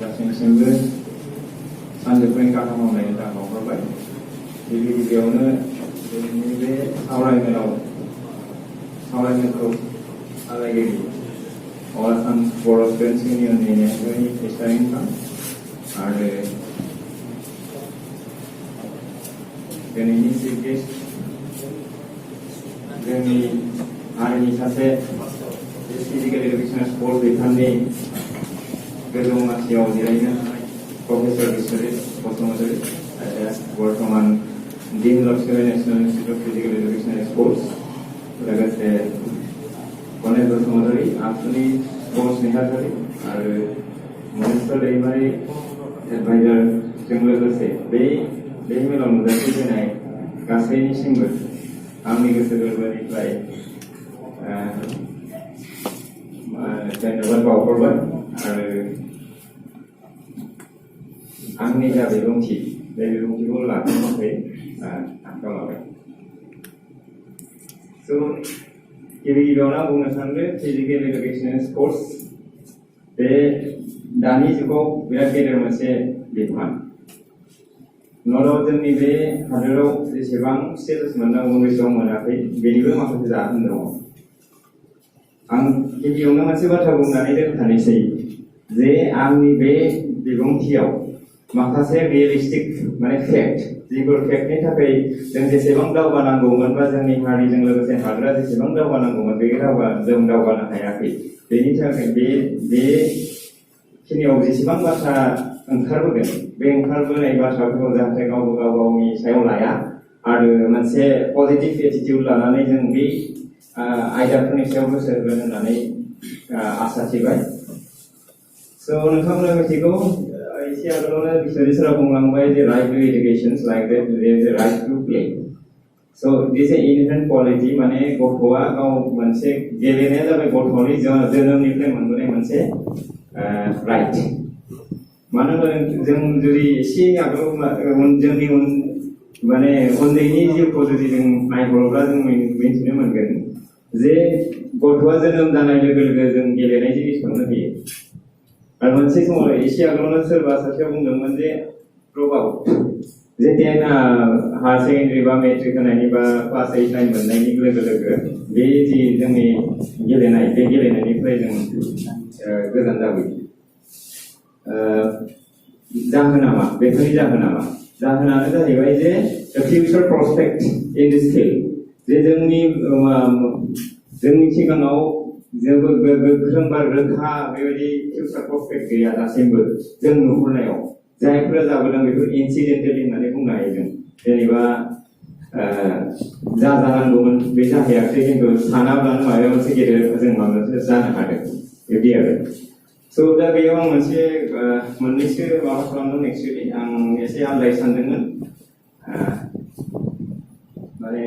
गासैनिसिमबो सानजौफुनि गाहाम हामलायनाय बावहरबाय। गिबि गिबियावनो दिनैनि बे सावरायमेलखौ सालायगिरि All Assam Board of Students Union नि नेहाथारि प्रेसिडेन्ट नोंथां आरो दिनैनि चिफ गेस्ट जोंनि हारिनि सासे फिजिकेल एडुकेसन स्पर्ट बिफाननि गोजौ मासियाव जिरायनो हानाय प्रफेसर बिश्वजित बसुमतारी बर्तमान डिन Lakshmi national institute of physical education and sports लोगोसे गणेश बसुमतारी आबसुनि स्पर्ट्स नेहाथारि आरो महेश्वर दैमारि एडभाइजारजों लोगोसे बे मेलाव नुजाथिबोनाय गासैनिसिमबो आंनि गोसो गोरबोनिफ्राय धन्यबाद बावहरबाय आरो आंनि जा बिबुंथि बे बिबुंथिखौ लाखिनो थाखाय आखायाव लाबाय। स' गिबि गिबियावनो आं बुंनो सानदों फिजिकेल एडुकेसन एन्ड स्पर्ट्स बे दानि जुगाव बिराद गेदेर मोनसे बिफान। न'आव जोंनि बे हादोराव जेसेबां स्टेटास मोननांगौ बैसोआव मोनाखै बेनिबो माखासे जाहोन दङ। आं गिबियावनो मोनसे बाथ्रा बुंनानै दोनखानोसै जे आंनि बे बिबुंथियाव माखासे रियेलिस्टिक माने फेक्ट जिफोर फेक्टनि थाखाय जों जेसेबां दावगानांगौमोन बा जोंनि हारिजों लोगोसे हादोरा जेसेबां दावगानांगौमोन बे जों दावगानो हायाखै। बेनि थाखाय बेखिनियाव जेसेबां बाथ्रा ओंखारबोगोन बे ओंखारबोनाय बाथ्राफोरखौ जाहाथे गावनि सायाव लाया आरो मोनसे पजिटिभ एटिटिउड लानानै जों बे आयदाफोरनि सायाव गोसो होगोन होननानै आसा थिबाय। स' नोंथांमोना मिथिगौ एसे आगोलावनो बिश्वजित सारा बुंलांबाय जे right to education like that there is a right to play. स' दिस ए इनहेरेन्ट क्वालिटि माने गथ'आ गाव मोनसे गेलेनाया जाबाय गथ'नि जोनोमनिफ्राय मोनबोनाय मोनसे राइट। मानो होनबा जों जुदि एसे आगोलाव जोंनि माने उन्दैनि जिउखौ जुदि जों नायहरोब्ला जों मिथिनो मोनगोन जे गथ'आ जोनोम जानाय लोगो लोगो जों गेलेनाय जिनिसखौनो होयो। आरो मोनसे समाव एसे आगोलावनो सोरबा सासेया बुंदोंमोन जे ड्रप आउट जेथिया हायार सेकेन्डारि बा मेट्रिक होनायनि बा क्लास 8, 9 मोननायनि लोगो लोगो बे जि जोंनि गेलेनाय बे गेलेनायनिफ्राय जों गोजान जाबोयो। जाहोना मा? बेफोरनि जाहोना मा? जाहोनानो जाहैबाय जे future prospect in this field जे जोंनि सिगाङाव जेबो गोख्रों बा रोखा बेबायदि फिउचार प्रस्पेक्ट गैया दासिमबो जों नुहुरनायाव। जायफोरा जाबोदों बेखौ इन्सिडेन्टेलि होननानै बुंनो हायो जों। जेनेबा जानांगौमोन बे जाहैयाखै खिन्थु सानाब्लानो माबा मोनसे गेदेर जों माबा मोनसे जानो हादों बिदि आरो। स' दा बेयाव आं मोननैसो माबा खालामदों एक्सुवेलि आं एसे आन्दाय सानदोंमोन माने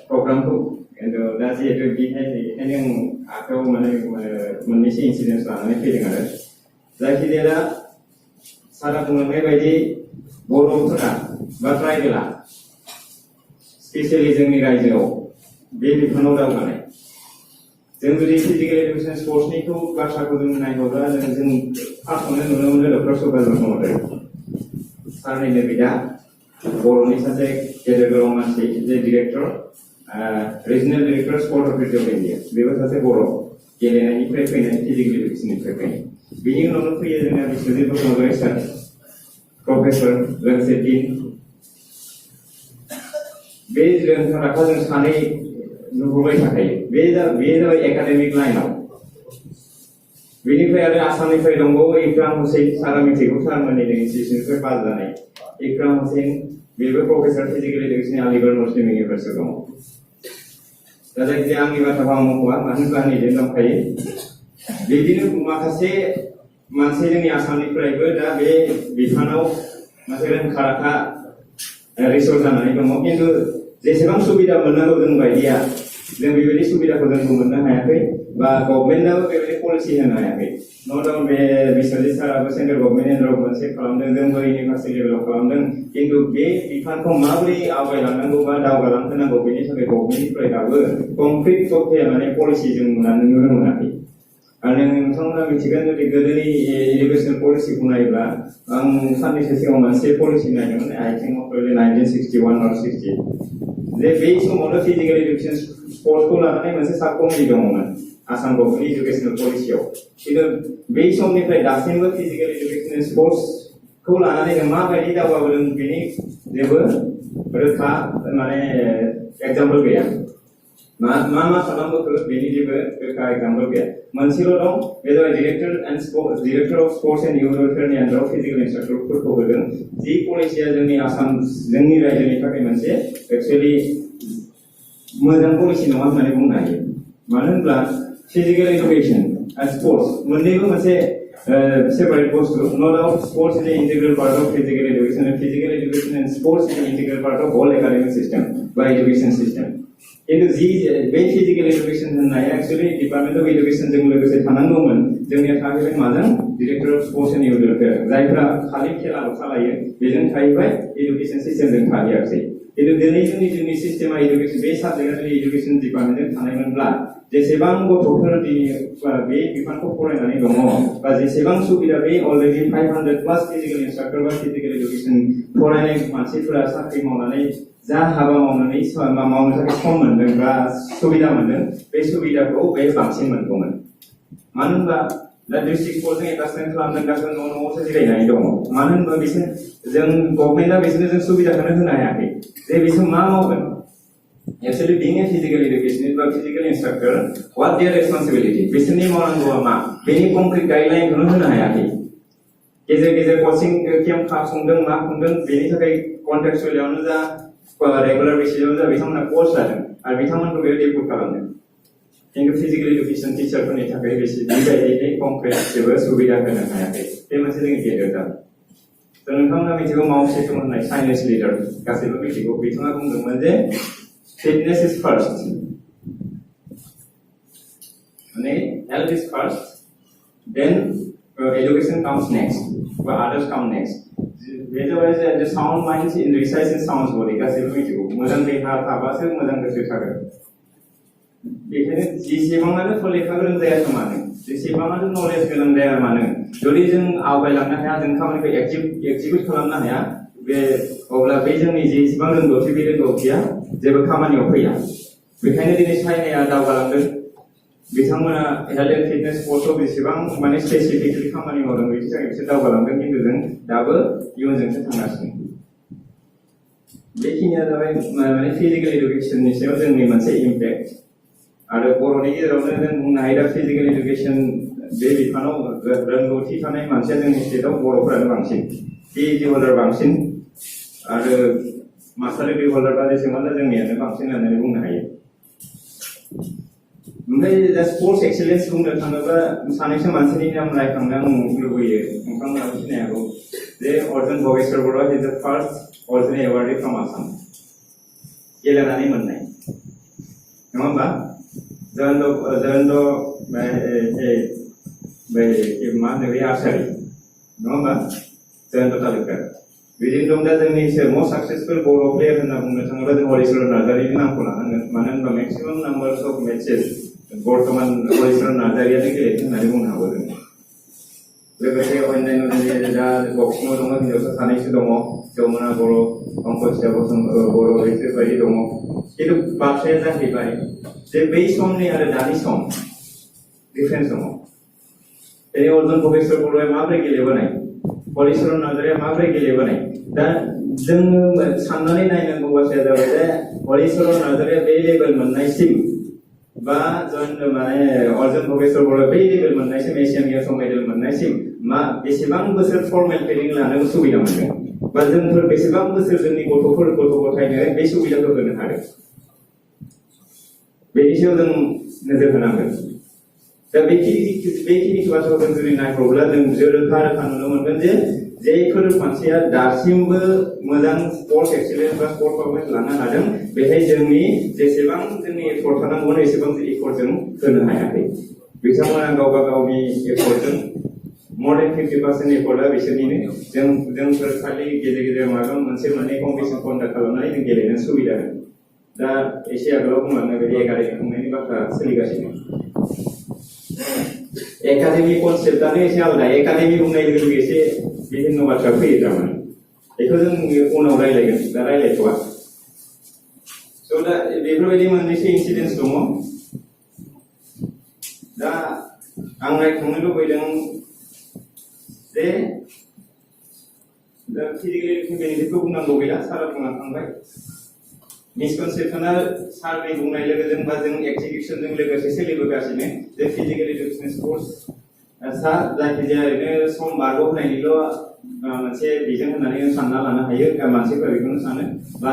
प्रग्रामखौ खिन्थु दा जिहेतु बेखायनो आं आखायाव मोननैसो इन्सिडेन्स लानानै फैदों आरो। जायखिजाया दा सारा बुंलांनाय बायदि बर'फोरा बा ट्राइबेला स्पेसियेलि जोंनि रायजोआव बे बिफानाव दावगानाय। जों जुदि फिजिकेल एडुकेसन स्पर्ट्सनिखौ बाथ्राखौ जों नायहरब्ला जों फार्स्टआवनो नुनो मोनो डक्टर सुभाष बसुमतारी सारनिनो बिदा बर'नि सासे गेदेर गोलाव मानसि जे director regional director sport authority of India बेबो सासे बर' गेलेनायनिफ्राय फैनाय फिजिकेल एडुकेसननिफ्राय फैनाय। बिनि उनावनो फैयो जोंना बिश्वजित बसुमतारी सार प्रफेसर लोगोसे डिन। बे रोंखा राखा जों सानै नुबोबाय थाखायो। बे जाबाय एकाडेमिक लाइनाव। बेनिफ्राय आरो आसामनिफ्राय दंबावो इक्राम हुसैन सारा मिथिगौ सारमोननि इनस्टिटिउसननिफ्राय पास जानाय इक्राम हुसैन बेबो प्रफेसर फिजिकेल एडुकेसन आलिगढ़ मुस्लिम इउनिभार्सिटियाव दङ। दा जायखिजाया आंनि बाथ्राखौ आं मख'वा मानो होनबा आंनि इडेन्ट दंखायो। बिदिनो माखासे मानसि जोंनि आसामनिफ्रायबो दा बे बिफानाव मोनसे रोंखा राखा रिसर्स जानानै दङ। खिन्थु जेसेबां सुबिदा मोननांगौ जों बायदिया जों बेबायदि सुबिदाखौ जोंखौ मोननो हायाखै बा गभर्नमेन्टआबो बेबायदि पलिसि होनो हायाखै। नट अनलि बे बिश्वजित साराबो सेन्ट्रेल गभर्नमेन्ट एन्ड्रप मोनसे खालामदों, जोंबो इउनिभार्सिटि लेभेलाव खालामदों। खिन्थु बे बिफानखौ माबोरै आवगायलांनांगौ बा दावगालांहोनांगौ बेनि थाखाय गभर्नमेन्टनिफ्राय दाबो कमप्लिट माने पलिसि जों नुनो मोनाखै। आरो नोंथांमोना मिथिगोन जुदि गोदोनि इडुकेसन पलिसिखौ नायोब्ला आं साननैसो सिगाङाव मोनसे पलिसि नायदोंमोन आइ थिंक 1961 or 60 जे बै समावनो फिजिकेल इडुकेसन स्पर्ट्सखौ लानानै मोनसे साब कमिटि दङमोन आसाम गभर्नमेन्ट इडुकेसनेल पलिसियाव खिन्थु बै समनिफ्राय दासिमबो फिजिकेल इडुकेसन स्पर्ट्सखौ लानानै जों माबायदि दावगाबोदों बेनि जेबो रोखा माने एग्जाम्पल गैया मा खालामबोखो बेनि जेबो रोखा एग्जाम्पल गैया मोनसेल' दं बे जाबाय director of sports and youth वेलफेयारनि आन्दाराव फिजिकेल इन्सट्राक्टरफोरखौ होदों जि पलिसिया जोंनि आसाम जोंनि रायजोनि थाखाय मोनसे एक्सुवेलि मोजां पलिसि नङा होननानै बुंनो हायो मानो होनब्ला फिजिकेल इडुकेसन आरो स्पर्ट्स मोननैबो मोनसे separate बुस्थु no doubt sports is integral part of physical education and sports is integral part of whole academic system बा एजुकेशन सिस्टम किन्तु जि बे फिजिकल एजुकेशन होननाया एक्चुअली डिपार्टमेंट अफ एजुकेशन जों लोगोसे थानांगौमोन जोंनिया थाहैबाय माजों director of sports and youth welfare जायफोरा खालि खेलाल' सालायो बेजों थाहैबाय एजुकेशन सिस्टमजों थाहैयाखै किन्तु दिनै जोंनि सिस्टेमा एजुकेशन बे साबजेक्टआ जुदि एजुकेशन डिपार्टमेन्टजों थानायमोनब्ला जेसेबां गथ'फोर दिनै बे बिफानखौ फरायनानै दङ बा जेसेबां सुबिदा बे अलरेडि 500 प्लास फिजिकेल इन्सट्राक्टर बा फिजिकेल एजुकेशन फरायनाय मानसिफोरा साख्रि मावनानै जा हाबा मावनानै मावनो थाखाय सम मोनदों बा सुबिदा मोनदों बे सुबिदाखौ बे बांसिन मोनगौमोन मानो होनबा दा डिस्ट्रिक्ट कर्टजों एटाचमेन्ट खालामदों गासैबो न'आवसो जिरायनानै दङ मानो होनबा बिसोर जों गभर्नमेन्टआ बिसोरनो जों सुबिदाखौनो होनो हायाखै जे बिसोर मा मावगोन Actually, being a physical educationist or physical instructor, what their responsibility? बिसोरनि मावनांगौआ मा? बेनि concrete guideline खौनो होनो हायाखै। गेजेर coaching camp खुंदों मा खुंदों बेनि थाखाय contextualयावनो जा regular basis जा बिथांमोना course लादों आरो बिथांमोनखौ बेयाव डेभलप खालामदों। किन्तु physical education टिचारफोरनि थाखाय बेबायदियै concrete जेबो सुबिदा होनो हायाखै। बे मोनसे जोंनि गेदेर जाहोन। नोंथांमोना मिथिगौ माउ सेतुं होननाय चाइनिज लिडार गासैबो मिथिगौ बिथाङा बुंदोंमोन जे fitness is first. Health is first, then education comes next, but others come next. Otherwise, the sound mind resides in sound body. गासैबो मिथिगौ मोजां देहा थाबासो मोजां गोसो थागोन बेखायनो जेसेबाङानो लेखा गोरों जायाथों मानो जेसेबाङानो नलेज गोनां जाया मानो जुदि जों आवगायलांनो हाया जों खामानिखौ एक्जिक्युट खालामनो हाया बे अब्ला बे जोंनि जेसेबां रोंगौथि बे रोंगौथिया जेबो खामानियाव फैया बेखायनो दिनै चाइनाया दावगालांदों बिथांमोना हेल्थ एन्ड फिटनेस स्पर्ट्सआव बेसेबां माने स्पेसिफिकलि खामानि मावदों बेनि थाखाय बिसोर दावगालांदों किन्तु जों दाबो इयुनजोंसो थांगासिनो बेखिनिया जाबाय माने फिजिकेल इडुकेसननि सायाव जोंनि मोनसे इम्पेक्ट आरो बर'नि गेजेरावनो जों बुंनो हायो दा फिजिकेल इडुकेसन बे बिफानाव रोंगौथि थानाय मानसिया जोंनि स्टेटआव बर'फोरानो बांसिन पिएइचडि हल्डार बांसिन आरो मास्टार डिग्री हल्डार बा जेसेबां जोंनियानो बांसिन होननानै बुंनो हायो ओमफ्राय दा स्पर्ट्स एक्सेलेन्स बुंनो थाङोब्ला सानैसो मानसिनि नाम रायखांनो आं लुबैयो नोंथांमोनाबो सिनाय हागौ जे अर्जुन भगेश्वर बर' इज द फार्स्ट अर्जुन एवार्डी फ्रम आसाम गेलेनानै मोननाय नङा होमबा जयन्त मा होनो बे आर्चारि नङा होमबा जयन्त तालुकदार बिदिनो दं दा जोंनि मस्ट साक्सेसफुल बर' प्लेयार होनना बुंनो थाङोब्ला जों हलिचरन नार्जारिनि नामखौ लानांगोन मानो होनबा मेक्सिमाम नाम्बार्स अफ मेचेस बर्तमान हलिचरन नार्जारियानो गेलेदों होननानै बुंनो हागौ जों लोगोसे अन्यान्य दा बक्सिङाव दङ हिन्जावसा सानैसो दङ जमुना बर' अंकसिता बर' बेफोरबायदि दङ किन्तु बाथ्राया जाहैबाय जे बै समनि आरो दानि सम डिफारेन्स दङ दिनै अर्जुन भगेश्वर बर'आ माबोरै गेलेबोनाय हलिचरन नार्जारिया माबोरै गेलेबोनाय दा जोङो साननानै नायनांगौ बाथ्राया जाबाय जे हलिचरन नार्जारिया बे लेभेल मोननायसिम बा माने अर्जुन भगेश्वर बर'आ बै लेभेल मोननायसिम एसियान गेम्सआव मेडेल मोननायसिम बेसेबां बोसोर फर्मेल ट्रेनिं लानो सुबिदा मोनदों बा जोंफोर बेसेबां बोसोर जोंनि गथ' गथायनो बे सुबिदाखौ होनो हादों बेनि सायाव जों नोजोर होनांगोन दा बेखिनि बाथ्राखौ जों जुदि नायहरोब्ला जों रोखा नुनो मोनगोन जे जायफोर मानसिया दासिमबो मोजां स्पर्ट्स एक्सेलेन्स बा स्पर्ट्स पारफरमेन्स लानो हादों बेहाय जोंनि जेसेबां जोंनि एफर्ट थानांगौ एसेबां एफर्ट जों होनो हायाखै बिथांमोना गावबा गावनि एफर्टजों more than 50% एफर्टआ बिसोरनिनो जोंफोर खालि गेजेर माबा मोनसे मोननै कम्पिटिसन कन्डाक्ट खालामनानै जों गेलेनो सुबिदा होदों दा एसे आगोलाव बुंलांनाय बायदि एकाडेमि खुंनायनि बाथ्रा सोलिगासिनो एकाडेमि कनसेप्टआनो एसे आलादा एकाडेमि बुंनाय लोगो लोगो एसे बिभिन्न बाथ्रा फैयो थारमाने बेखौ जों उनाव रायलायगोन दा रायलायथ'वा स' दा बेफोरबायदि मोननैसो इन्सिडेन्स दङ दा आं रायखांनो लुबैदों जे दा फिजिकेल इडुकेसन बेनिफिटखौ बुंनांगौ गैला सारा बुंलांखांबाय मिसकनसेपसना सारनि बुंनाय लोगोजों बा जों एक्जिकिउसनजों लोगोसे सोलिबोगासिनो जे फिजिकेल इडुकेसन स्पर्ट्स सा जायखिजाया ओरैनो सम बारग'होनायनिल' मोनसे बिजों होननानै सानना लानो हायो मानसिफोरा बेखौनो सानो बा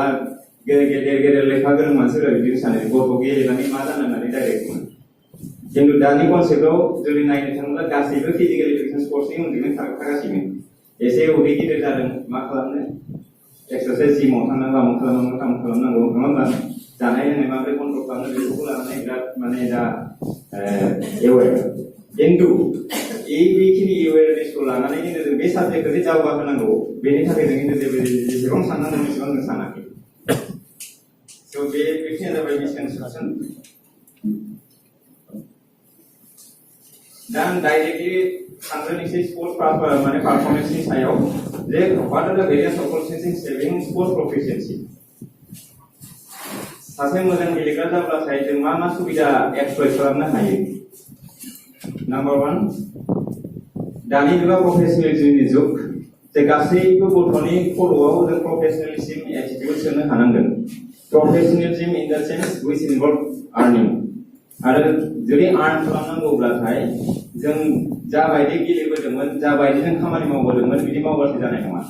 गेदेर लेखा गोरों मानसिफोरा बिदिनो सानो गथ' गेलेनानै मा जानो होननानै डाइरेक्ट बुङो खिन्थु दानि कनसेप्टआव जुदि नायनो थाङोब्ला गासैबो फिजिकेल इडुकेसन स्पर्ट्सनि उन्दैनो थागासिनो एसे उदै गिदिर जादों मा खालामनो एक्सारसाइज जिमाव थांनांगौ आमुक खालामनांगौ थामुक खालामनांगौ नङा होमबा जानाय लोंनाय माबोरै कन्ट्रल खालामनो बेफोरखौ लानानै बिराद माने दा एवेर खिन्थु बेखिनि एवेरनेसखौ लानानै खिन्थु जों बे साबजेक्टखौ जे दावगाहोनांगौ बेनि थाखाय जों खिन्थु जेसेबां साननांगौ एसेबां जों सानाखै स' बेखिनिया जाबाय मिसकनसेपसन दा आं डाइरेक्टलि थांग्रोनोसै स्पर्ट्स माने पारफरमेन्सनि सायाव जे व्हाट आर द भेरियास अपरचुनिटिज सेभिं स्पर्ट्स प्रफिशिएन्सि सासे मोजां गेलेग्रा जाब्लाथाय जों मा मा सुबिदा एक्सप्लइट खालामनो हायो नाम्बार 1 दानि जुगा प्रफेसनेलिजमनि जुग जे गासैबो गथ'नि खर'आव जों प्रफेसनेलिज्म एटिट्युड सोनो हानांगोन प्रफेसनेलिज्म in the sense which involve earning आरो जुदि आर्न खालामनांगौब्लाथाय जों जाबायदि गेलेबोदोंमोन जाबायदि जों खामानि मावबोदोंमोन बिदि मावबासो जानाय नङा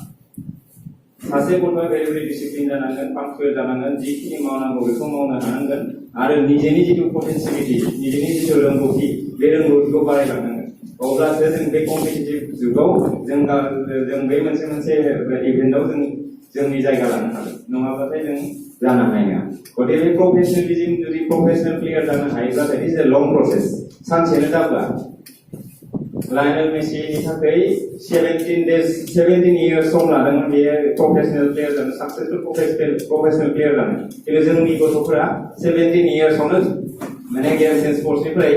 सासे गथ'आ भेरि डिसिप्लिन जानांगोन पांक्चुएल जानांगोन जिखिनि मावनांगौ बेखौ मावनो हानांगोन आरो निजेनि जिथु पटेन्सियेलिटि निजेनि जिथु रोंगौथि बे रोंगौथिखौ बारायलांनांगोन अब्लासो जों बे कम्पिटिटिभ जुगाव जों बे मोनसे इभेन्टआव जों जोंनि जायगा लानो हागोन नङाब्लाथाय जों जानो हानाय नङा गथिखे बे प्रफेसनेलिज्म जुदि प्रफेसनेल प्लेयार जानो हायोब्लाथाय इज ए लं प्रसेस सानसेनो जाब्ला लायनेल मेसिनि थाखाय 17 इयार्स सम लादोंमोन बेयो प्रफेसनेल प्लेयार जानो साक्सेसफुल प्रफेसनेल प्लेयार जानो खिन्थु जोंनि गथ'फोरा 17 इयार्सआवनो माने गेम्स एन्ड स्पर्ट्सनिफ्राय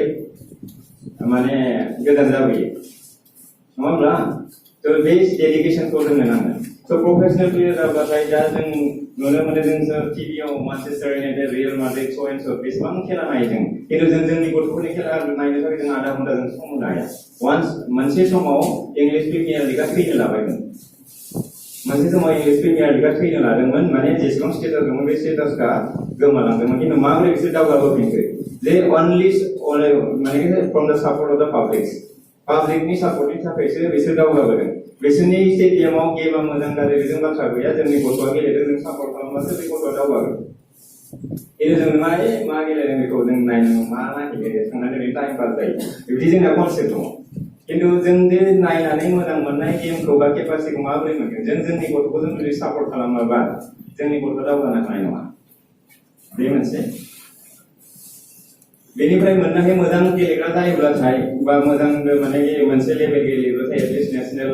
माने गोजान जाबोयो नङा होमब्ला थ' बे डेडिकेसनखौ जोंनो नांगोन थ' प्रफेसनेल प्लेयार जाब्लाथाय दा जों नुनो मोनो जों टिभिआव Manchester United Real Madrid so and सो बेसेबां खेला नायो जों खिन्थु जों जोंनि गथ'फोरनि खेला नायनो थाखाय जों आधा घन्टा जों सम होनो हाया वान्स मोनसे समाव इंलिश प्रिमियार लिगा थैनो लाबायमोन मोनसे समाव इंलिश प्रिमियार लिगा थैनो लादोंमोन माने जेसेबां स्टेटास दंमोन बे स्टेटासआ गोमालांदोंमोन खिन्थु माबोरै बिसोर दावगाबोफिनखो जे अनलि माने फ्रम द सापर्ट अफ द पाब्लिकनि सापर्टनि थाखायसो बिसोर दावगाबोदों बिसोरनि स्टेडियामाव गेमा मोजां गाज्रि बेजों बाथ्रा गैया जोंनि गथ'आ गेलेदों जों सापर्ट खालामबासो बे गथ'आ दावगागोन खिन्थु जों मा गेलेदों बेखौ जों नायनो मा नागिरो थांनानै ओरैनो टाइम पास जायो बिदि जोंना कनसेप्ट दङ खिन्थु जों बे नायनानै मोजां मोननाय गेमखौ बा केपासिटिखौ माबोरै मोनगोन जोंनि गथ'खौ जों जुदि सापर्ट खालामाबा जोंनि गथ'आ दावगानो हानाय नङा बे मोनसे बेनिफ्राय मोननानै मोजां गेलेग्रा जायोब्लाथाय बा मोजां माने मोनसे लेभेल गेलेयोब्लाथाय एटलिस्ट नेशनेल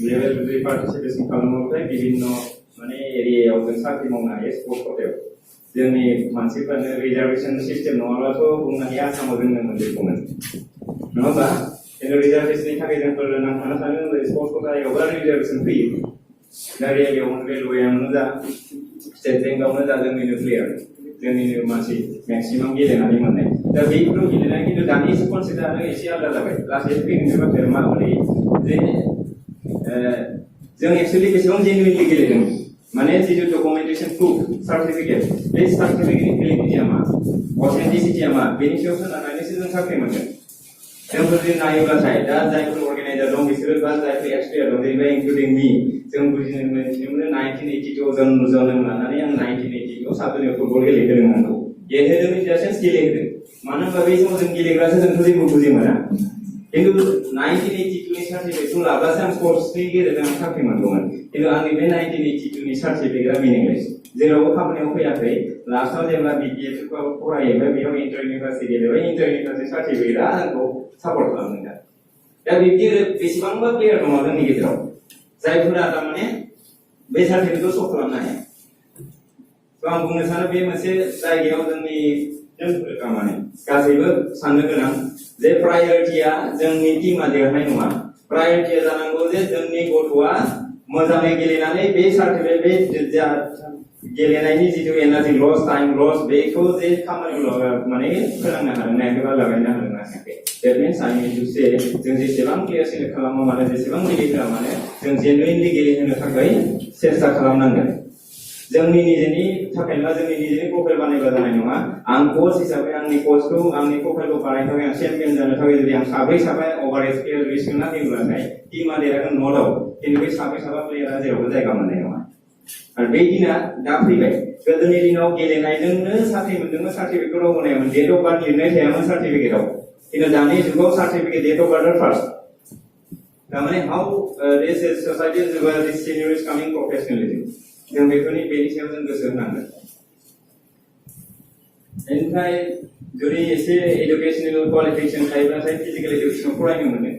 लेभेल जुदि पार्टिसिपेसन खालामोब्लाथाय बिभिन्न माने एरियायाव जों साख्रि मावनो हायो स्पर्ट्स क'टायाव जोंनि मानसिफ्रानो रिजार्भेसन सिस्टेम नङाब्लाथ' बुंनो हायो आसामाव जोंनो मोनजोबगौमोन नङा होमबा खिन्थु रिजार्भेसननि थाखाय जोंफोर नांथाना थानो स्पर्ट्स क'टायावबो रिजार्भेसन फैयो दा रेलवेआवनो जा स्टेट बेंकआवनो जा जोंनिनो प्लेयार जोंनिनो मानसि मेक्सिमाम गेलेनानै मोननाय दा बेफोराव गेलेनाय खिन्थु दानि कनसेप्टआनो एसे आलादा जाबाय लासै फैनाय बाथ्राया माबोरै जे जों एक्सुवेलि बेसेबां जेनुइनलि गेलेदों माने जितु डकुमेन्टेसन प्रुफ सार्टिफिकेट बे सार्टिफिकेटनि भेलिडिटिया मा अथेन्टिसिटिया मा बेनि सायाव सोनारनानैसो जों साख्रि मोनगोन जोंफोर जुदि नायोब्लाथाय दा जायफोर अर्गानाइजार दं बिसोरो बा जायफोर एक्सप्लेयार दं जेनेबा इनक्लुडिं मी जों बुजिनो मोनो 1982 जोनोम लानानै आं 1982 साबजुनियर फुटबल गेलेहोदों आंखौ गेलेहोदों इन दा सेन्स गेलेहोदों मानो होनबा बे समाव जों गेलेग्रासो जोंथ' जेबो बुजि मोना खिन्थु 1982 नि सार्टिफिकेटखौ लाब्लासो आं स्पर्ट्सनि गेजेरजों आं साख्रि मोनगौमोन खिन्थु आंनि बे 1982 नि सार्टिफिकेटआ मिनिंलेस जेरावबो खामानियाव फैयाखै लास्टआव जेब्ला बिपिएफखौ फरायोबा बेयाव इन्टार इउनिभार्सिटि गेलेबाय इन्टार इउनिभार्सिटि सार्टिफिकेटआ आंखौ सापर्ट खालामदों दा बिब्दि बेसेबांबा प्लेयार दङ जोंनि गेजेराव जायफोरा थारमाने बे सार्टिफिकेटखौ सल्भ खालामनो हाया आं बुंनो सानो बे मोनसे जायगायाव जोंनि जों माने गासैबो साननो गोनां जे प्रायरिटिया जोंनि टीमा देरनाय नङा प्रायरिटिया जानांगौ जे जोंनि गथ'आ मोजाङै गेलेनानै बे सार्टिफिकेट गेलेनायनि जितु एनार्जि लस टाइम लस बेखौ जे खामानियाव माने फोरोंनो हादों ना एबा लागायनो हादों ना हायाखै that means I mean to say जों जेसेबां प्लेयार सेलेक्ट खालामो माने जेसेबां गेलेग्रा माने जों जेनुइनलि गेलेहोनो थाखाय सेस्था खालामनांगोन जोंनि निजेनि थाखायबा जोंनि निजेनि प्रफाइल बानायबा जानाय नङा आं कोच हिसाबै आंनि कोचखौ आंनि प्रफाइलखौ बानायनो थाखाय आं चेम्पियन जानो थाखाय जुदि आं साब्रै अभार एक्सपिरियेन्स रिस्क ना होयोब्लाथाय टीमा देरहागोन न' दाउट खिन्थु बे साब्रै प्लेयारा जेरावबो जायगा मोननाय नङा आरो बे दिना दा फैबाय गोदोनि दिनाव गेलेनायजोंनो साख्रि मोनदोंमोन सार्टिफिकेटआव होनायमोन डेट अफ बार्थ लिरनाय थायामोन सार्टिफिकेटआव खिन्थु दानि जुगाव certificate date of birth first तारमाने how this society this senior is coming professionalism जों बेफोरनि बेनि सायाव जों गोसो होनांगोन ओमफ्राय जुदि एसे एडुकेसनेल क्वालिफिकेसन थायोब्लाथाय फिजिकेल एडुकेसन फरायनो मोनो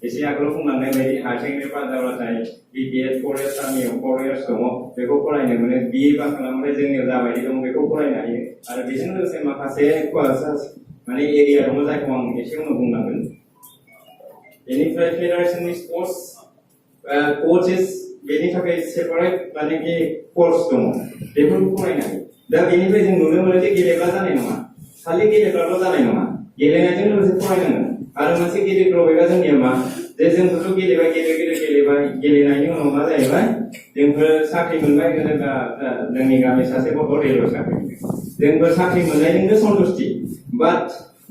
एसे आगोलाव बुंलांनाय बायदि हारसिंनो पास जाब्लाथाय BPS 4 इयार्स आर्मियाव 4 इयार्स दङ बेखौ फरायनो मोनो BA पास खालामबाथाय जोंनियाव जाबायदि दं बेखौ फरायनो हायो आरो बेजों लोगोसे माखासे माने एरिया दङ जायखौ आं एसे उनाव बुंलांगोन बेनिफ्राय फेडारेसननि स्पर्ट्स कोचेस बेनि थाखाय सेपारेट माने कि कर्स दङ बेफोरखौ फरायनो हायो दा बेनिफ्राय जों नुनो मोनो जे गेलेग्रा जानाय नङा खालि गेलेग्राल' जानाय नङा गेलेनायजों लोगोसे फरायनांगोन आरो मोनसे गिदिर प्रब्लेमा जोंनिया मा जे जोंखौथ' गेलेबाय गेलेबाय गेलेनायनि उनाव मा जाहैबाय जोंफोर साख्रि मोनबाय होनोबा जोंनि गामि सासे गथ' रेलवे साख्रि जोंबो साख्रि मोननायजोंनो सन्तुष्टि बाट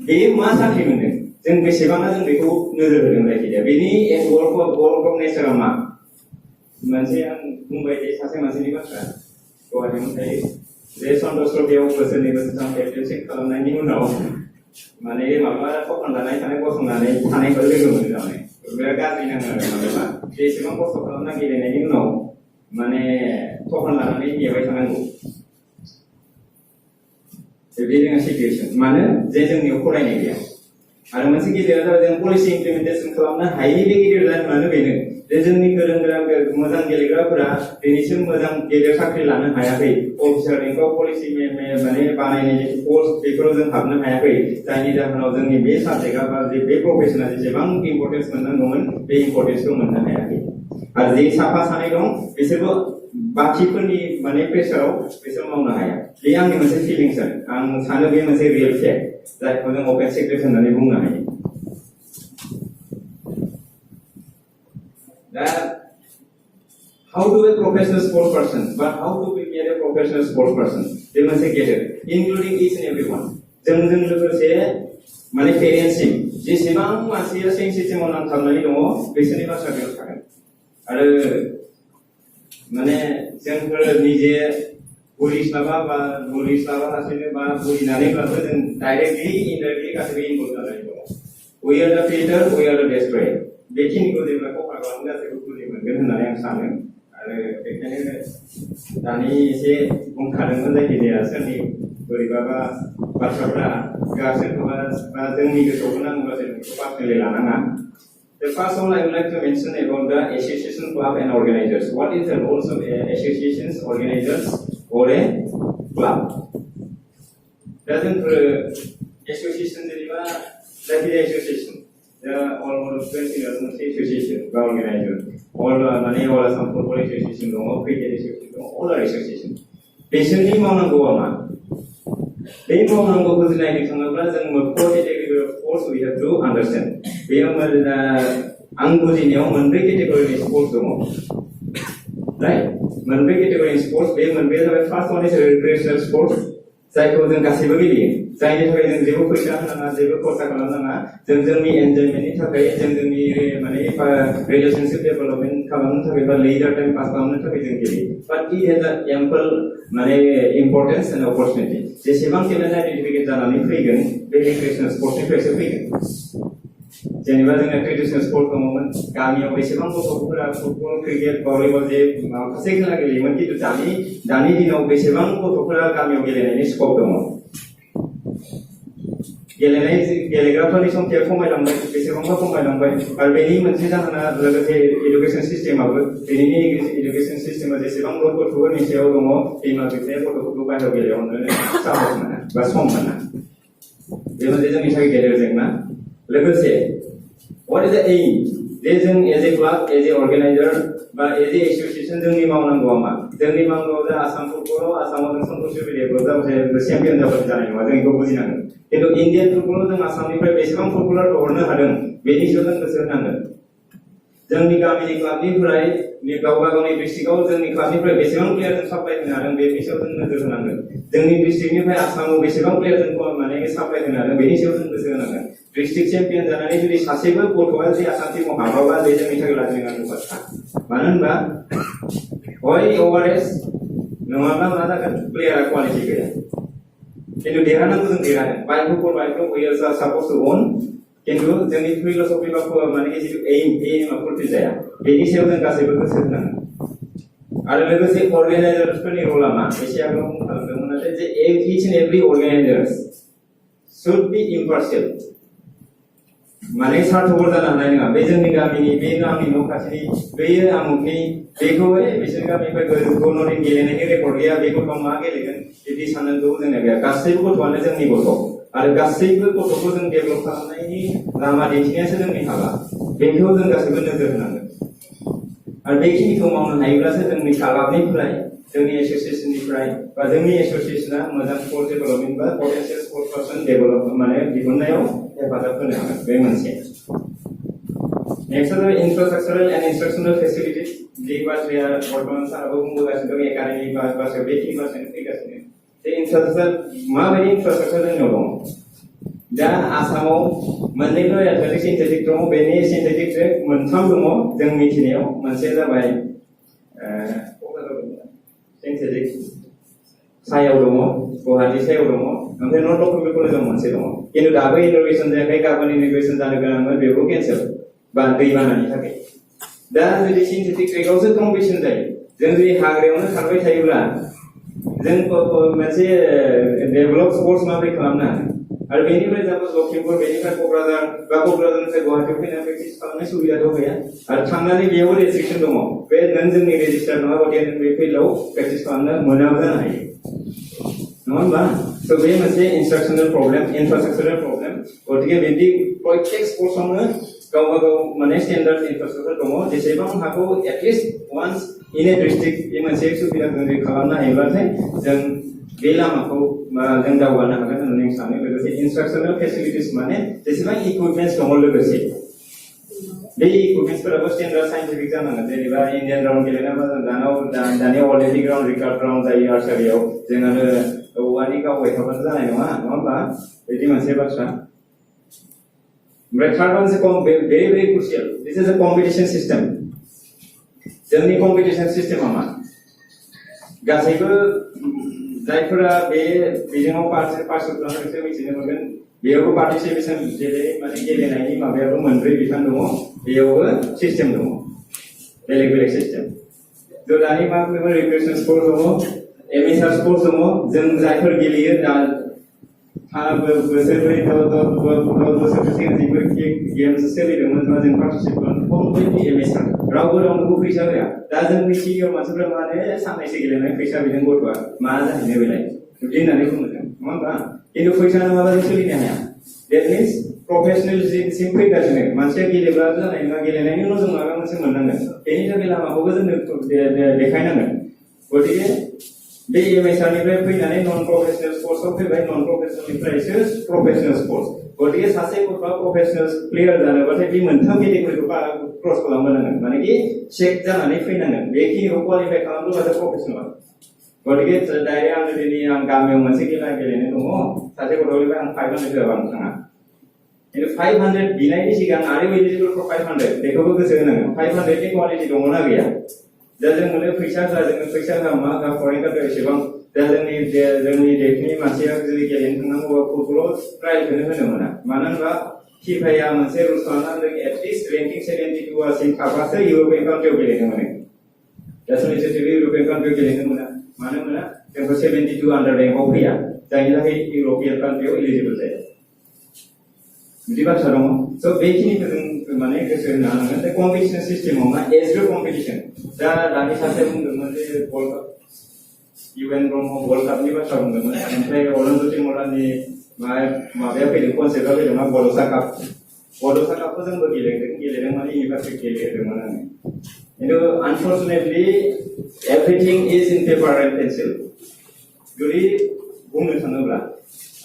बे मा साख्रि मोनदों जों बेसेबाङा जों बेखौ नोजोर होदों जायखिजाया बेनि वर्क अफ नेचारा मा मोनसे आं बुंबाय जे सासे मानसिनि बाथ्रा गुवाहाटीयावनो थायो जे सन्तोष ट्रफियाव बोसोरनै बोसोरथाम केप्टेनशिप खालामनायनि उनाव माने माबा थखन लानाय थानाय गसंनानै थानायखौ लोगो मोनो जाबाय बिराद गाज्रि नाङो आरो मानोबा बेसेबां खस्थ' खालामना गेलेनायनि उनाव माने थखन लानानै नेबाय थानांगौ बे जोंहा सिटुएसन मानो जे जोंनियाव फरायनाय गैया आरो मोनसे गिदिरा जाबाय जों पलिसि इमप्लिमेन्टेसन खालामनो हायैनि बे गिदिर जाहोनानो बेनो जे जोंनि गोरों गोरा मोजां गेलेग्राफोरा दिनैसिम मोजां गेदेर साख्रि लानो हायाखै अफिसार रेंकआव पलिसि माने बानायनाय पस्ट बेफोराव जों हाबनो हायाखै जायनि जाहोनाव जोंनि बे साबजेक्टआ बा बे प्रफेसना जेसेबां इम्पर्टेन्स मोननांगौमोन बे इम्पर्टेन्सखौ मोननो हायाखै आरो जे साफा सानै दं बिसोरबो बाखिफोरनि माने प्रेसाराव बिसोर मावनो हाया बे आंनि मोनसे फिलिंस आं सानो बे मोनसे रियेल फेक्ट जायखौ जों अपेन सिक्रेट होननानै बुंनो हायो that how to be a professional sports person but how to be a professional sports person they must say get it including each and everyone जोंजों लोगोसे माने पेरेन्टसिम जेसेबां मानसिया सें सिस्टेमाव नांथाबनानै दङ बिसोरनि बाथ्रा बेयाव थागोन आरो माने जोंफोर निजे बुजिस्लाबालासिनो बा बुजिनानैब्लाबो जों डाइरेक्टलि इनडाइरेक्टलि गासैबो इनभल्भ जानानै दङ we are the fighter we are the desperate बेखिनिखौ जेब्ला खहा खालामो गासैबो बुजि मोनगोन होननानै आं सानो आरो बेखायनो दानि एसे बुंखादोंमोन जायखिजाया सोरनि बोरैबाबा बाथ्राफ्रा सोरखौबा जोंनि गोसोआवबो नांगौबा जों बेखौ पार्सनेलि लानाङा The first one I would like to mention about the association, club and organizers. What is the roles of associations, organizers or a club? Doesn't association deliver that is association. There are almost 20 association by organizer. All money or some football association or cricket association all are association. Patiently Monangoama. They Monango was like जों four category of sports we have to understand. बेयाव आं बुजिनायाव मोनब्रै केटेगरिनि sports दङ right मोनब्रै केटेगरिनि sports बे मोनब्रैया जाबाय first one is रिक्रिएशनेल sports जायखौ जों गासैबो गेलेयो जायनि थाखाय जों जेबो फैसा होनाङा जेबो खरसा खालामनाङा जों जोंनि एन्जयमेन्टनि थाखाय जों जोंनि माने रिलेशनशिप डेभेलपमेन्ट खालामनो थाखाय बा लेजार टाइम पास खालामनो थाखाय जों गेलेयो बाट इट हेज एम्पल माने इम्पर्टेन्स एन्ड अपरचुनिटि जेसेबां टेलेन्ट आइडेन्टिफिकेट जानानै फैगोन बे रिक्रिएशनेल स्पर्ट्सनिफ्रायसो फैगोन जेनेबा जोंना ट्रेडिशनेल स्पर्ट दङमोन गामियाव बेसेबां गथ'फोरा फुटबल क्रिकेट भलिबल जे माखासे खेला गेलेयोमोन खिन्थु दानि दिनाव बेसेबां गथ'फोरा गामियाव गेलेनायनि स्कप दङ गेलेग्राफोरनि संख्या खमायलांबाय बेसेबांबा खमायलांबाय आरो बेनि मोनसे जाहोना लोगोसे एडुकेसन सिस्टेमाबो बेनि एडुकेसन सिस्टेमा जेसेबां गथ'फोरनि सायाव दङ बिमा बिफाया गथ'फोरखौ बाहेरायाव गेलेहरनो साहस मोना बा सम मोना बे मोनसे जोंनि थाखाय गेदेर जेंना लोगोसे what is the aim जे जों as a club as a organiser बा एज ए एसोसिएशन जोंनि मावनांगौआ मा जोंनि मावनांगौआ जा आसाम फुटबलाव आसामाव जों सन्तोष डेभेलप जाबाथाय चेम्पियन जानाय नङा जों बेखौ बुजिनांगोन खिन्थु इन्डियान फुटबलाव जों आसामनिफ्राय बेसेबां फुटबलार हरनो हादों बेनि सायाव जों गोसो होनांगोन जोंनि गामिनि क्लाबनिफ्राय गावबा गावनि डिस्ट्रिक्टआव जोंनि क्लाबनिफ्राय बेसेबां प्लेयार जों साप्लाय होनो हादों बेनि सायाव जों नोजोर होनांगोन जोंनि डिस्ट्रिक्टनिफ्राय आसामाव बेसेबां प्लेयार जों माने साप्लाय होनो हादों बेनि सायाव जों गोसो होनांगोन डिस्ट्रिक्ट चेम्पियन जानानै जुदि सासेबो गथ'आ जुदि आसाम टीमाव हाबाबा बे जोंनि थाखाय लाजिनांगौ बाथ्रा मानो होनबा हय अभारेज नङाब्ला मा जागोन प्लेयारा क्वालिटि गैया खिन्थु देरहानांगौ जों देरहादों बाइकखौ वी आर साप'ज टु अन खिन्थु जोंनि फिलसफि बा माने जिथु एइमा फुलफिल जाया बेनि सायाव जों गासैबो गोसो होनांगोन आरो लोगोसे अर्गानाइजार्सफोरनि रला मा एसे आगोलाव बुंखालांदोंमोन नाथाय जे each and every organisers should be impartial माने सार्थबर जानो हानाय नङा बे जोंनि गामिनि बे गामि न' खाथिनि बैयो आमुकनि बेखौ बिसोर गामिनिफ्राय गन'नि गेलेनायनि रेकर्ड गैया बे गथ'आ मा गेलेगोन बिदि साननांगौ जोंना गैया गासैबो गथ'आनो जोंनि गथ' आरो गासैबो गथ'खौ जों डेभेलप खालामनायनि लामा दिन्थिनायासो जोंनि हाबा बेखौ जों गासैबो नोजोर होनांगोन आरो बेखिनिखौ मावनो हायोब्लासो जोंनि क्लाबनिफ्राय जोंनि एसोसिएशननिफ्राय बा जोंनि एसोसिएशना मोजां स्पर्ट डेभेलपमेन्ट बा पटेन्सियेल स्पर्ट पार्सन डेभेलप माने दिहुननायाव हेफाजाब होनो हागोन बे मोनसे नेक्स्ट जाबाय इनफ्रास्ट्राक्चारेल एन्ड इन्स्ट्राक्शनेल फेसिलिटिज जे बाथ्राया बर्तमान साराबो बुंबोगासिनो दं एकाडेमि बाथ्रायाव बेखिनि बाथ्रायानो फैगासिनो जे इनफ्रास्ट्राक्चार माबायदि इनफ्रास्ट्राक्चार जोंनियाव दङ दा आसामाव मोननैबो एथलेटिक सिन्थेटिक दङ बेनि सिन्थेटिक ट्रेक मोनथाम दङ जों मिथिनायाव मोनसे जाबाय सिन्थेटिक सायाव दङ गुवाहाटि सायाव दङ ओमफ्राय नर्थ लखनदेइ कलेजाव मोनसे दङ खिन्थु दाबो इन'ग्रेसन जायाखै गाबोन इन'ग्रेसन जानो गोनांमोन बेबो केन्सेल बा दैबानानि थाखाय दा जुदि सिन्थेटिक ट्रेकआवसो कम्पिटिसन जायो जों जुदि हाग्रायावनो खारबाय थायोब्ला जों मोनसे डेभेलप स्पर्ट्स माबोरै खालामनो हानो आरो बेनिफ्राय जाबो लखिमपुर बेनिफ्राय क'क्राझार बा क'क्राझारनिफ्राय गुवाहाटियाव फैनानै प्रेक्टिस खालामनाय सुबिदाथ' गैया आरो थांनानै बेयावबो रेस्ट्रिक्सन दङ बे नों जोंनि रेजिस्टार नङाबादि बे फिल्डआव प्रेक्टिस खालामनो मोनाबो जानो हायो नङा होमबा स' बे मोनसे इन्स्ट्राक्शनेल प्रब्लेम इनफ्रास्ट्राक्चारेल प्रब्लेम गतिके बिदि प्रत्येक स्पर्ट्सआवनो गावबा गाव माने स्टेन्डार्ड इनफ्रास्ट्राक्चार दङ जेसेबां हागौ at least once in A district बे मोनसे सुबिदाखौ जों खालामनो हायोब्लाथाय जों बे लामाखौ जों दावगानो हागोन होननानै आं सानो लोगोसे इन्स्ट्राक्शनेल फेसिलिटिस माने जेसेबां इकुइपमेन्टस दङ लोगोसे बे इकुइपमेन्टसफोराबो स्टेन्डार्ड साइन्टिफिक जानांगोन जेनेबा इन्डियान राउन्ड गेलेनायाव दानिया अलिम्पिक राउन्ड रिकार्ड राउन्ड जायो आर्सारियाव जों आरो औवानि गावबाय थाबानो जानाय नङा होमबा बिदि मोनसे बाथ्रा ओमफ्राय third one is very very crucial this is a competition system जोंनि कम्पिटिशन सिस्टेमा मा गासैबो जायफोरा बे बिजोङाव पार्टिसिपेट खालामनायसो मिथिनो मोनगोन बेयावबो पार्टिसिपेशन जेरै माने गेलेनायनि माबायाबो मोनब्रै बिफान दङ बेयावबो सिस्टेम दङ बेलेग बेलेग सिस्टेम थ' दानि मा बुङो रिक्रिएसन स्पर्ट दङ एमेचार स्पर्ट्स दङ जों जायफोर गेलेयो दा बोसोरब्रै बोसोरसो सिगां जिफोर गेम्स सोलिदोंमोन बा जों पार्टिसिपेट खालामदों कमप्लिटलि एमेचार रावबो रावनोबो फैसा होआ दा जोंनि सिनियर मानसिफ्रा माने साननैसो गेलेनाय फैसा बिदों गथ'आ मा जाहैनो बेलाय बिदि होननानै बुङो जों नङा होमबा खिन्थु फैसा नङाबा जों सोलिनो हाया देट मिन्स प्रफेसनेलसिम फैगासिनो मानसिया गेलेब्ला जानाय नङा गेलेनायनि उनाव जों माबा मोनसे मोननांगोन बेनि थाखाय लामाखौबो जोंनो देखायनांगोन गतिके बे एमेचारनिफ्राय फैनानै नन प्रफेसनेल स्पर्ट्सआव फैबाय नन प्रफेसनेलनिफ्रायसो प्रफेसनेल स्पर्ट्स गतिके सासे गथ'आ प्रफेसनेल प्लेयार जानोबाथाय बे मोनथाम केटेगरिखौ क्रस खालामबोनांगोन माने कि चेक जानानै फैनांगोन बेखिनिखौ क्वालिफाइ खालामब्लासो प्रफेसनेल गतिके डाइरेक्ट आं दिनै आं गामियाव मोनसे खेला गेलेनो दङ सासे गथ'निफ्राय आं 500 होआबा आं थाङा खिन्थु 500 बिनायनि सिगां आरो एलिजिबल फर 500 बेखौबो गोसो होनांगोन 500 नि क्वालिटि दङना गैया दा जों मोनो फैसा होआ जोङो फैसा होआ मा दा फरेन कान्ट्रियाव एसेबां दा जोंनि देशनि मानसिया जुदि गेलेनो थांनांगौबा फुटबलाव ट्रायलखौनो होनो मोना मानो होनबा फिफाया मोनसे रुल्स खालामनानै जों एटलिस्ट रेंकिं 72 सिम थाबासो इउर'पियान कान्ट्रियाव गेलेनो मोनो दा सोरनिसो इउर'पियान कान्ट्रियाव गेलेनो मोना मानो मोना जोंखौ 72 आन्डार रेंकआव फैया जायनि थाखाय इउर'पियान कान्ट्रियाव एलिजिबल जाया बिदि बाथ्रा दङ स' बेखिनिखौ जों माने गोसो होनो हानांगोन दा कम्पिटिसन सिस्टेमाव मा एज कम्पिटिसन दा दानि सासे बुंदोंमोन जे वर्ल्ड काप इउएन ब्रह्म वर्ल्ड कापनि बाथ्रा बुंदोंमोन ओमफ्राय अरुणज्योति मल्लानि माबाया फैदों कनसेप्टआ फैदों मा बड'सा कापखौ जोंबो गेलेदों माने इउनिभार्सिटि गेलेदोंमोन आङो खिन्थु unfortunately everything is in paper and pencil जुदि बुंनो थाङोब्ला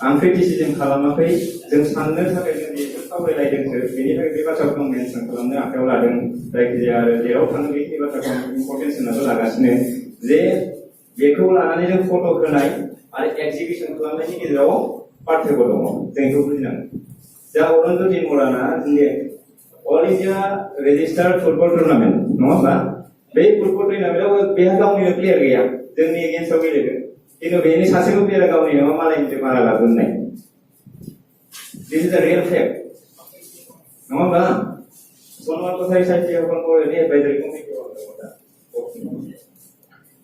आं क्रिटिसिजम खालामाखै जों साननो थाखाय जों बेखौ सावरायलायदोंसो बेनि थाखाय बे बाथ्राखौ आं मेनसन खालामनो आखायाव लादों जायखिजाया आरो जेराव थाङो बेखिनि बाथ्राखौ आं इम्परटेन्स होनाबो लागासिनो जे बेखौ लानानै जों फट' होनाय आरो एक्जिबिसन खालामनायनि गेजेराव पार्थक्य दङ जों बेखौ बुजिनांगोन दा अरुणधति मराना जोंनि all India registered football tournament नङा होमबा बे फुटबल टुर्नामेन्टआव बेहा गावनिनो प्लेयार गैया जोंनि एगेन्स्टआव गेलेदों खिन्थु बेनि सासेबो प्लेयारा गावनि नङा मालायनिफ्राय भारा लाबोनाय दिस इज अ रियेल फेक्ट नङा होमबा सनमान कसारि साहित्य आफादनि एडभाइजारि कमिटियाव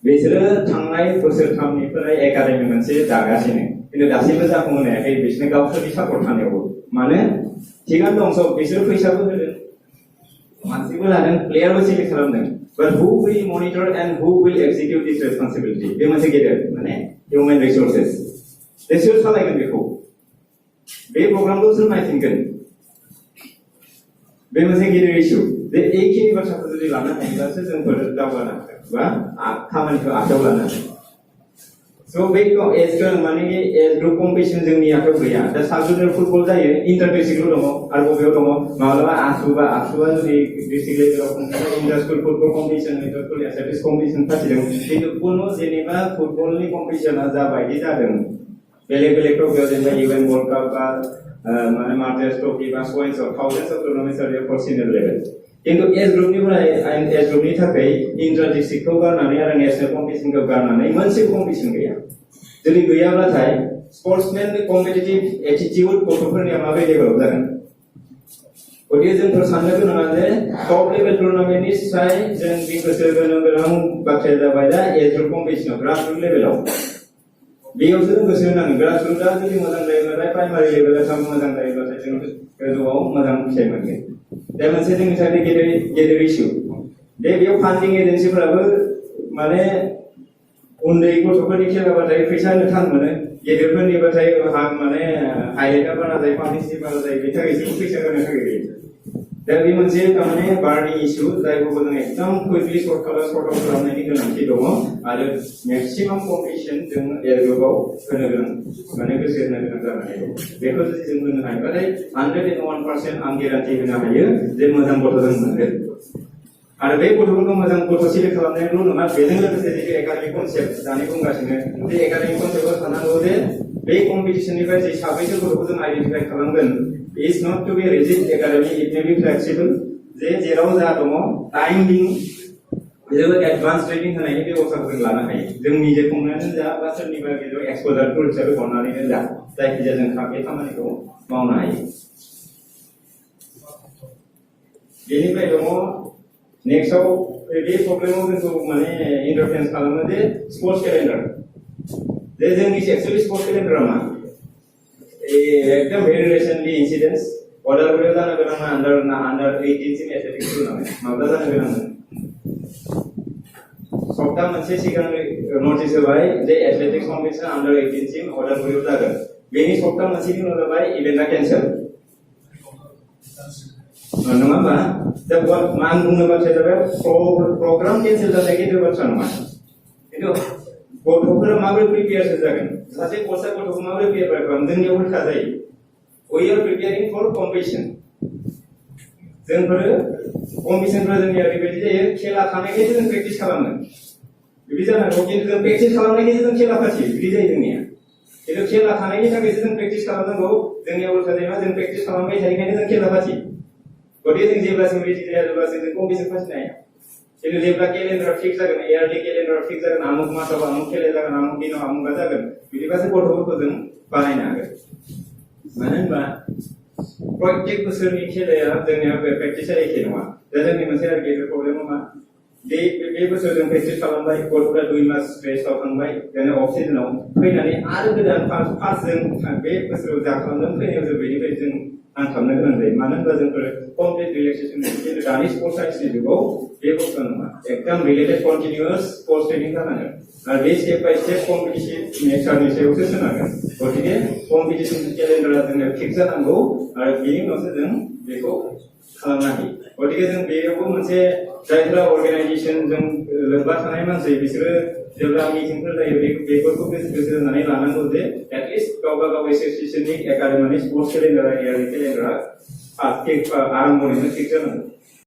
बिसोरो थांनाय बोसोरथामनिफ्राय एकाडेमि मोनसे दागासिनो खिन्थु दासिमबो जाफुंहोनो हायाखै बिसोरनो गावसोरनि सापर्ट थानायावबो मानो थिगानो दं सब बिसोर फैसाबो होदों मानसिबो लादों प्लेयारबो सिलेक्ट खालामदों but who will monitor and who will execute this responsibility बे मोनसे गेदेर माने human resources बे सोर सालायगोन बेखौ बे प्रग्रामखौ सोर नायफिनगोन बे मोनसे गेदेर इस्यु जे एखिनि बाथ्राखौ जुदि लानो हायोब्लासो जोंफोर दावगानो हागोन बा खामानिखौ आखायाव लानो हागोन स' बे एज माने एज ग्रुप कम्पिटिसन जोंनि आखायाव गैया दा साबजुनियर फुटबल जायो इन्टार डिस्ट्रिक्टल' दङ आरो बबेयाव दङ माब्लाबा आसुबा जुदि डिस्ट्रिक्ट लेभेलाव inter school football competition inter school athletics competition फाथिदों खिन्थु कुनु जेनेबा फुटबलनि कम्पिटिसना जाबायदि जादों बेलेग ट्रफियाव जेनेबा इउएन वर्ल्ड काप बा माने मार्टिनेज ट्रफि बा science of thousands of tournaments are there for senior level खिन्थु एज ग्रुपनि थाखाय इन्टार डिस्ट्रिक्टखौ गारनानै आरो नेसनेल कम्पिटिसनखौ गारनानै मोनसे कम्पिटिसन गैया जुदि गैयाब्लाथाय स्पर्ट्समेन कम्पिटिटिभ एटिटिउड गथ'फोरनिया माबोरै डेभेलप जागोन गतिके जोंफोर साननो गोनाङा जे टप लेभेल टुर्नामेन्टनि स्राय जोंनि गोसो होनो गोनां बाथ्राया जाबाय दा एज ग्रुप कम्पिटिसनाव ग्रासरुट लेभेलाव बेयावसो जों गोसो होनांगोन ग्रासरुटआ जुदि मोजां जायोब्लाथाय प्राइमारि लेभेलाव मोजां जायोब्लाथाय जों गोजौआव मोजां फिथाइ मोनगोन दा मोनसे जोंनि थाखाय गेदेर इस्यु दे बेयाव फान्डिं एजेन्सिफोराबो माने उन्दै गथ'फोरनि खेलाबाथाय फैसा होनो थान मोनो गेदेरफोरनिबाथाय माने हाइलाइटआ बारा जायो पाब्लिसिटि बारा जायो बेनि थाखाय एसे फैसा होनो थाखाय गैया दा बे मोनसे थारमाने बारनि इस्यु जायखौ जों एकदम कुइकलि सर्ट आउट खालामनायनि गोनांथि दङ आरो मेक्सिमाम कम्पिटिसन जों एज ग्रुपआव होनो गोनां माने गोसो होनो गोनां जानानै दं बेखौ जुदि जों होनो हायोबाथाय 101% आं गेरान्टि होनो हायो जे मोजां गथ' जों मोनगोन आरो बे गथ'फोरखौ मोजां गथ' सिलेक्ट खालामनायल' नङा बेजों लोगोसे जे एकाडेमिक कनसेप्ट दानि बुंगासिनो बे एकाडेमिक कनसेप्टआव थानांगौ जे बे कम्पिटिसननिफ्राय जे साबैसे गथ'खौ जों आइडेन्टिफाइ खालामगोन is not to be rigid academic it may be flexible जे जेराव जा दङ टाइमिं जेबो एडभान्स ट्रेनिं होनायनि बेबस्थाखौ जों लानो हायो जों निजे खुंनायानो जा बा सोरनिबा गेजेराव एक्सप'जार टुर हिसाबै हरनानैनो जा जायखिजाया जों बे खामानिखौ मावनो हायो बेनिफ्राय दङ नेक्स्टआव बे प्रब्लेमाव जोंखौ माने इन्टारफेरेन्स खालामो जे स्पर्ट्स केलेन्डार जे जोंनि एक्चुअलि स्पर्ट्स केलेन्डारा मा एकदम भेरि रिसेन्टलि इन्सिडेन्ट्स अदालगुरियाव जानो गोनां आन्डार 18 सिम एथलेटिक्स टुर्नामेन्ट माब्ला जानो गोनां सप्ता मोनसे सिगां नटिस होबाय जे एथलेटिक्स कम्पिटिसन आन्डार 18 सिम अदालगुरियाव जागोन बेनि सप्ता मोनसेनि उनाव जाबाय इभेन्टआ केन्सेल नङा होमबा दा आं बुंनो बाथ्राया जाबाय प्रग्राम केन्सेल जानाय गेदेर बाथ्रा नङा खिन्थु गथ'फोरा माबोरै प्रिपेयारसो जागोन सासे गथ'सा गथ'खौ माबोरै प्रिपेयार खालामो जोंनियाव उल्था जायो वी आर प्रिपेयारिं फर कम्पिटिसन जोंफोरो कम्पिटिसनफोरा जोंनिया ओरैबायदि जायो खेला थानायखायसो जों प्रेक्टिस खालामो बिदि जानांगौ खिन्थु जों प्रेक्टिस खालामनायखायसो जों खेला फाथियो बिदि जायो जोंनिया खिन्थु खेला थानायनि थाखायसो जों प्रेक्टिस खालामनांगौ जोंनिया उल्था जायोमा जों प्रेक्टिस खालामबाय थानायखायनो जों खेला फाथियो गतिके जों जेब्लासिम रेडि जाया अब्लासिम जों कम्पिटिसन फाथिनो हाया खिन्थु जेब्ला केलेन्डारा फिक्स जागोन इयारलि केलेन्डारा फिक्स जागोन आमुक मासाव आमुक खेला जागोन आमुक दिनाव आमुकआ जागोन बिदिबासो गथ'फोरखौ जों बानायनो हागोन मानो होनबा प्रत्येक बोसोरनि खेलाया जोंनिया प्रेक्टिसा एखे नङा दा जोंनि मोनसे आरो गेदेर प्रब्लेमा मा बे बोसोर जों प्रेक्टिस खालामबाय गथ'फोरा 2 मास रेस्टआव थांबाय जोंनि अफ सिजनाव फैनानै आरो गोदान फार्स्ट जों बे बोसोराव जा खालामदों फैनायाव जों बेनिफ्राय जों नांथाबनो गोनां जायो मानो होनबा जोंफोर कमप्लिट रिलेक्सेसन खिन्थु दानि स्पर्ट्स साइन्सनि जुगाव बे बुस्थुआ नङा एकदम रिलेटेड कन्टिनिउस स्पर्ट्स ट्रेनिं जानांगोन आरो बे स्टेप बाय स्टेप कम्पिटिसन नेचारनि सायावसो सोनारगोन गतिके कम्पिटिसन केलेन्डारा जोंनो फिक्स जानांगौ आरो बेनि उनावसो जों बेखौ खालामनो हायो गतिके जों बेयावबो मोनसे जायफोरा अर्गानाइजेसनजों लोब्बा थानाय मानसि बिसोरो जेब्ला मिटिंफोर जायो बेफोरखौ गोसो होनानै लानांगौ जे एटलिस्ट गावबा गाव एसोसिएशननि एकाडेमिनि स्पर्ट्स केलेन्डार एरियानि केलेन्डारा आरम्भनिफ्राय थिग जानांगौ